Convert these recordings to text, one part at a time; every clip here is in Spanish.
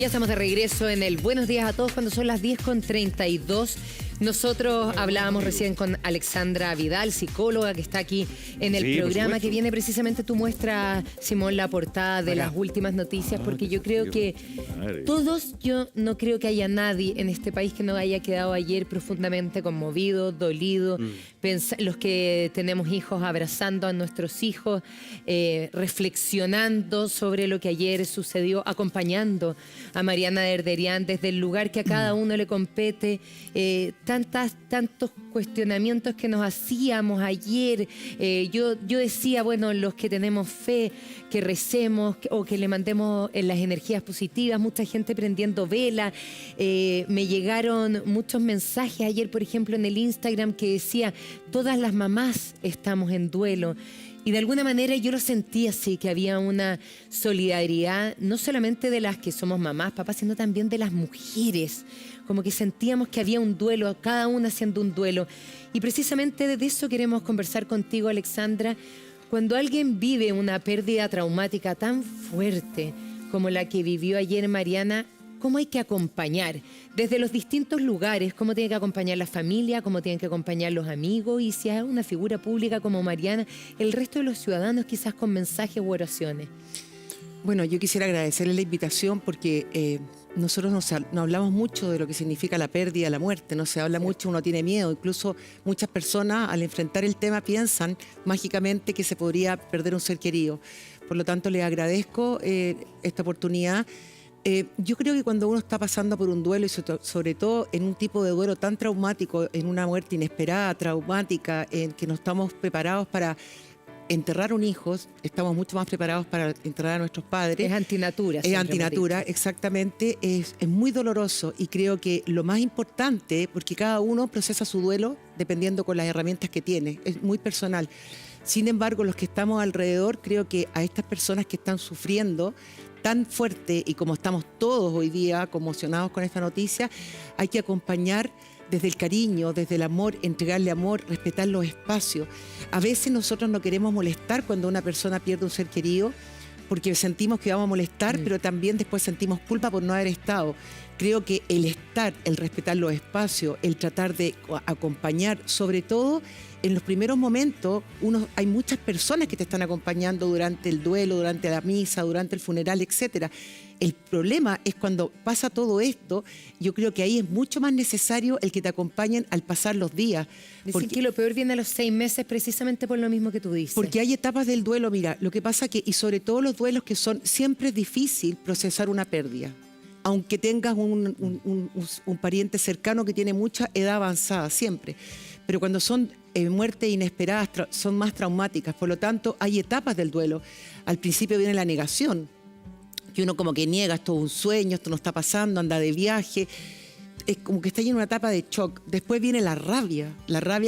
Ya estamos de regreso en el Buenos Días a Todos cuando son las 10:32. Nosotros hablábamos recién con Alexandra Vidal, psicóloga que está aquí en el programa, que viene precisamente tu muestra, Simón, la portada de las últimas noticias, porque yo creo que todos, yo no creo que haya nadie en este país que no haya quedado ayer profundamente conmovido, dolido, los que tenemos hijos abrazando a nuestros hijos, reflexionando sobre lo que ayer sucedió, acompañando a Mariana Derderian desde el lugar que a cada uno le compete, tantos cuestionamientos que nos hacíamos ayer. Yo decía, bueno, los que tenemos fe, que recemos o que le mandemos en las energías positivas, mucha gente prendiendo vela. Me llegaron muchos mensajes ayer, por ejemplo, en el Instagram que decía, todas las mamás estamos en duelo. Y de alguna manera yo lo sentí así, que había una solidaridad, no solamente de las que somos mamás, papás, sino también de las mujeres. Como que sentíamos que había un duelo, cada una haciendo un duelo. Y precisamente de eso queremos conversar contigo, Alexandra. Cuando alguien vive una pérdida traumática tan fuerte como la que vivió ayer Mariana, ¿cómo hay que acompañar? Desde los distintos lugares, ¿cómo tiene que acompañar la familia? ¿Cómo tienen que acompañar los amigos? Y si es una figura pública como Mariana, el resto de los ciudadanos quizás con mensajes u oraciones. Bueno, yo quisiera agradecerle la invitación porque nosotros no hablamos mucho de lo que significa la pérdida, la muerte, no se habla mucho, uno tiene miedo, incluso muchas personas al enfrentar el tema piensan mágicamente que se podría perder un ser querido. Por lo tanto, les agradezco esta oportunidad. Yo creo que cuando uno está pasando por un duelo y sobre todo en un tipo de duelo tan traumático, en una muerte inesperada, traumática, en que no estamos preparados para enterrar un hijo, estamos mucho más preparados para enterrar a nuestros padres. Es antinatura. Es antinatura, exactamente. Es muy doloroso y creo que lo más importante, porque cada uno procesa su duelo dependiendo con las herramientas que tiene, es muy personal. Sin embargo, los que estamos alrededor, creo que a estas personas que están sufriendo tan fuerte y como estamos todos hoy día conmocionados con esta noticia, hay que acompañar desde el cariño, desde el amor, entregarle amor, respetar los espacios. A veces nosotros no queremos molestar cuando una persona pierde un ser querido porque sentimos que vamos a molestar, pero también después sentimos culpa por no haber estado. Creo que el estar, el respetar los espacios, el tratar de acompañar, sobre todo en los primeros momentos, hay muchas personas que te están acompañando durante el duelo, durante la misa, durante el funeral, etcétera. El problema es cuando pasa todo esto, yo creo que ahí es mucho más necesario el que te acompañen al pasar los días. Dicen que lo peor viene a los 6 meses precisamente por lo mismo que tú dices. Porque hay etapas del duelo, mira, lo que pasa que, y sobre todo los duelos que son, siempre es difícil procesar una pérdida. Aunque tengas un pariente cercano que tiene mucha edad avanzada, siempre. Pero cuando son muertes inesperadas, son más traumáticas. Por lo tanto, hay etapas del duelo. Al principio viene la negación, que uno como que niega, esto es un sueño, esto no está pasando, anda de viaje. Es como que está en una etapa de shock. Después viene la rabia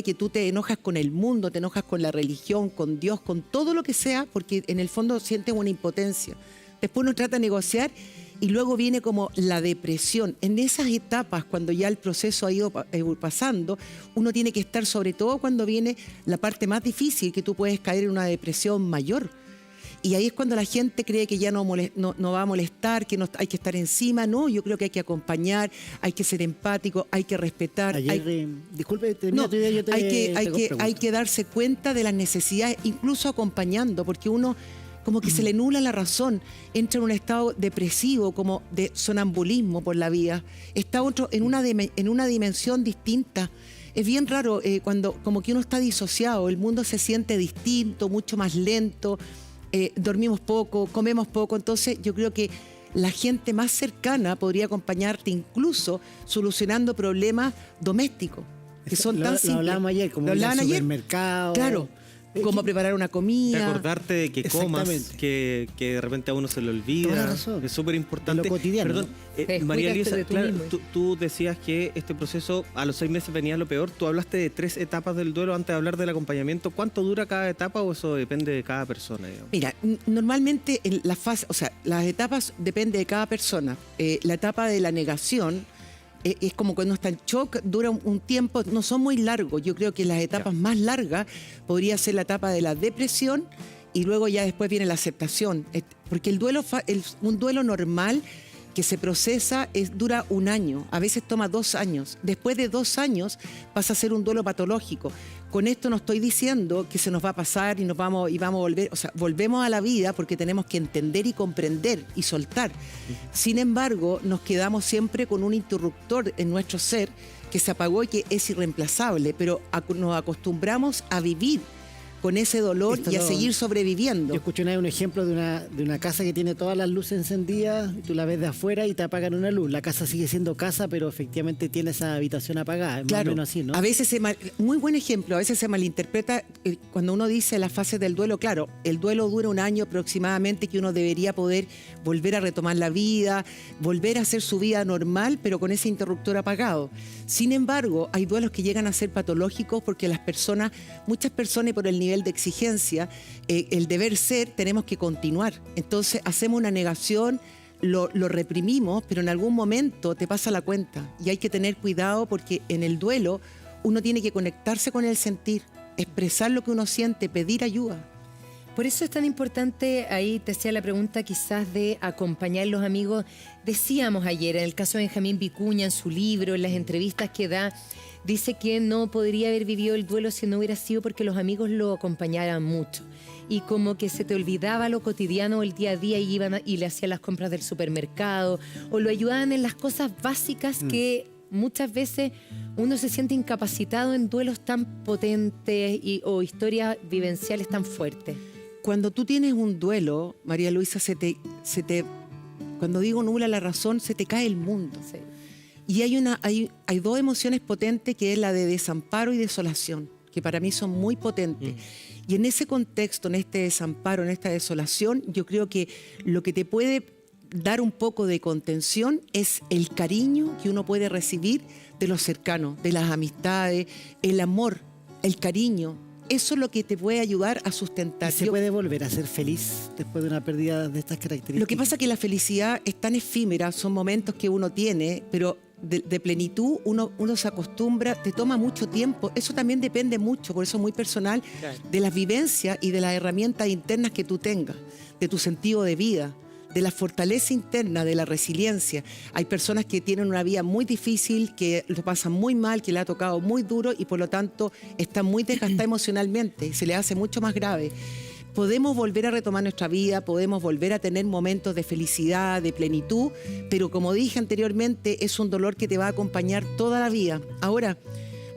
que tú te enojas con el mundo, te enojas con la religión, con Dios, con todo lo que sea, porque en el fondo sientes una impotencia. Después uno trata de negociar y luego viene como la depresión. En esas etapas, cuando ya el proceso ha ido pasando, uno tiene que estar, sobre todo cuando viene la parte más difícil, que tú puedes caer en una depresión mayor. Y ahí es cuando la gente cree que ya no va a molestar, que no hay que estar encima. No, yo creo que hay que acompañar, hay que ser empático, hay que respetar. Disculpe, termina tu idea, yo hay que darse cuenta de las necesidades, incluso acompañando, porque uno como que se le nubla la razón, entra en un estado depresivo, como de sonambulismo por la vida, está otro en una dimensión distinta. Es bien raro cuando como que uno está disociado, el mundo se siente distinto, mucho más lento, dormimos poco, comemos poco, entonces yo creo que la gente más cercana podría acompañarte incluso solucionando problemas domésticos, que son tan simples. Lo hablábamos ayer, como ir al supermercado. Claro. Cómo preparar una comida. Recordarte de que comas, que de repente a uno se le olvida. Es súper importante. Lo cotidiano. Perdón, María Elisa, claro, tú decías que este proceso a los 6 meses venía lo peor. Tú hablaste de 3 etapas del duelo antes de hablar del acompañamiento. ¿Cuánto dura cada etapa o eso depende de cada persona? Digamos? Mira, normalmente en la fase, o sea, las etapas depende de cada persona. La etapa de la negación es como cuando está en shock, dura un tiempo, no son muy largos. Yo creo que las etapas más largas podría ser la etapa de la depresión y luego ya después viene la aceptación. Porque el duelo, un duelo normal que se procesa dura 1 año, a veces toma 2 años. Después de 2 años pasa a ser un duelo patológico. Con esto no estoy diciendo que se nos va a pasar y vamos a volver, o sea, volvemos a la vida porque tenemos que entender y comprender y soltar. Sin embargo, nos quedamos siempre con un interruptor en nuestro ser que se apagó y que es irreemplazable, pero nos acostumbramos a vivir con ese dolor y a seguir sobreviviendo. Yo escuché una vez un ejemplo de una casa que tiene todas las luces encendidas y tú la ves de afuera y te apagan una luz. La casa sigue siendo casa, pero efectivamente tiene esa habitación apagada. Es claro, más o menos así, ¿no? A veces muy buen ejemplo, a veces se malinterpreta cuando uno dice las fases del duelo. Claro, el duelo dura 1 año aproximadamente, que uno debería poder volver a retomar la vida, volver a hacer su vida normal, pero con ese interruptor apagado. Sin embargo, hay duelos que llegan a ser patológicos porque muchas personas por el nivel de exigencia, el deber ser, tenemos que continuar. Entonces hacemos una negación, lo reprimimos, pero en algún momento te pasa la cuenta. Y hay que tener cuidado porque en el duelo uno tiene que conectarse con el sentir, expresar lo que uno siente, pedir ayuda. Por eso es tan importante, ahí te hacía la pregunta quizás de acompañar a los amigos. Decíamos ayer, en el caso de Benjamín Vicuña, en su libro, en las entrevistas que da, dice que no podría haber vivido el duelo si no hubiera sido porque los amigos lo acompañaran mucho. Y como que se te olvidaba lo cotidiano, el día a día, y le hacían las compras del supermercado, o lo ayudaban en las cosas básicas que muchas veces uno se siente incapacitado en duelos tan potentes o historias vivenciales tan fuertes. Cuando tú tienes un duelo, María Luisa, cuando digo nubla la razón, se te cae el mundo. Sí. Y hay 2 emociones potentes, que es la de desamparo y desolación, que para mí son muy potentes. Y en ese contexto, en este desamparo, en esta desolación, yo creo que lo que te puede dar un poco de contención es el cariño que uno puede recibir de los cercanos, de las amistades, el amor, el cariño. Eso es lo que te puede ayudar a sustentar. ¿Se puede volver a ser feliz después de una pérdida de estas características? Lo que pasa es que la felicidad es tan efímera, son momentos que uno tiene, pero de plenitud uno se acostumbra, te toma mucho tiempo. Eso también depende mucho, por eso es muy personal, claro, de las vivencias y de las herramientas internas que tú tengas, de tu sentido de vida, de la fortaleza interna, de la resiliencia. Hay personas que tienen una vida muy difícil, que lo pasan muy mal, que le ha tocado muy duro y por lo tanto están muy desgastadas emocionalmente y se les hace mucho más grave. Podemos volver a retomar nuestra vida, podemos volver a tener momentos de felicidad, de plenitud, pero como dije anteriormente, es un dolor que te va a acompañar toda la vida. Ahora,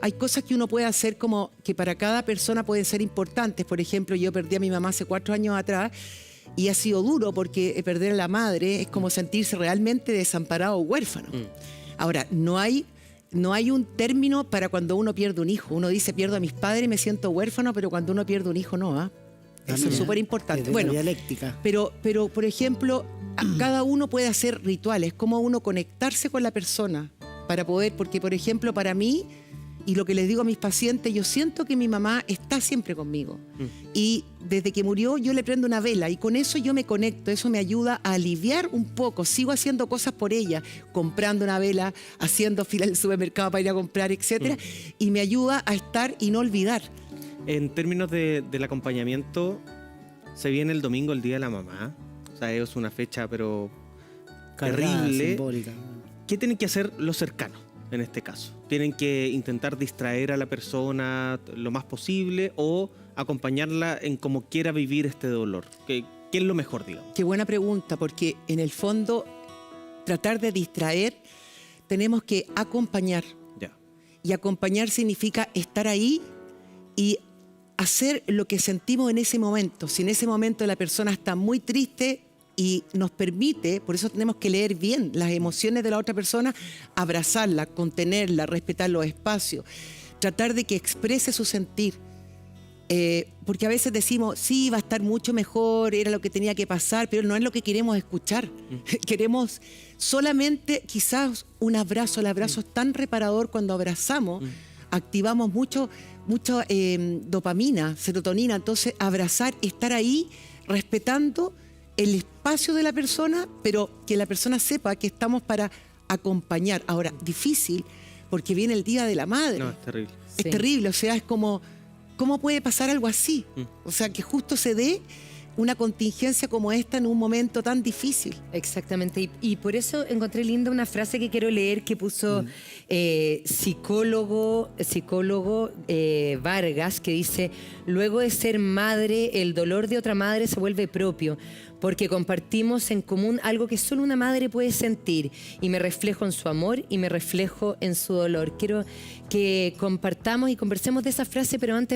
hay cosas que uno puede hacer como que para cada persona pueden ser importantes. Por ejemplo, yo perdí a mi mamá hace 4 años atrás, y ha sido duro porque perder a la madre es como sentirse realmente desamparado o huérfano. Ahora, no hay un término para cuando uno pierde un hijo. Uno dice, pierdo a mis padres y me siento huérfano, pero cuando uno pierde un hijo, no. Eso es súper importante. Bueno, dialéctica. Pero, por ejemplo, cada uno puede hacer rituales, como uno conectarse con la persona para poder, porque, por ejemplo, para mí, y lo que les digo a mis pacientes, yo siento que mi mamá está siempre conmigo. Y desde que murió yo le prendo una vela y con eso yo me conecto, eso me ayuda a aliviar un poco. Sigo haciendo cosas por ella, comprando una vela, haciendo fila en el supermercado para ir a comprar, etcétera, y me ayuda a estar y no olvidar. En términos del acompañamiento, se viene el domingo, el Día de la Mamá. O sea, es una fecha, pero terrible. Simbólica. ¿Qué tienen que hacer los cercanos en este caso? ¿Tienen que intentar distraer a la persona lo más posible o acompañarla en cómo quiera vivir este dolor? ¿Qué es lo mejor, digamos? Qué buena pregunta, porque en el fondo, tratar de distraer, tenemos que acompañar. Ya. Y acompañar significa estar ahí y hacer lo que sentimos en ese momento. Si en ese momento la persona está muy triste y nos permite, por eso tenemos que leer bien las emociones de la otra persona, abrazarla, contenerla, respetar los espacios, tratar de que exprese su sentir. Porque a veces decimos, sí, va a estar mucho mejor, era lo que tenía que pasar, pero no es lo que queremos escuchar. Queremos solamente quizás un abrazo. El abrazo es tan reparador. Cuando abrazamos, activamos mucho dopamina, serotonina. Entonces, abrazar, estar ahí, respetando el espacio de la persona, pero que la persona sepa que estamos para acompañar. Ahora, difícil, porque viene el Día de la Madre. No, es terrible. Es terrible, o sea, es como, ¿cómo puede pasar algo así? O sea, que justo se dé una contingencia como esta en un momento tan difícil. Exactamente, y por eso encontré linda una frase que quiero leer que puso psicólogo Vargas, que dice: luego de ser madre, el dolor de otra madre se vuelve propio, porque compartimos en común algo que solo una madre puede sentir, y me reflejo en su amor y me reflejo en su dolor. Quiero que compartamos y conversemos de esa frase, pero antes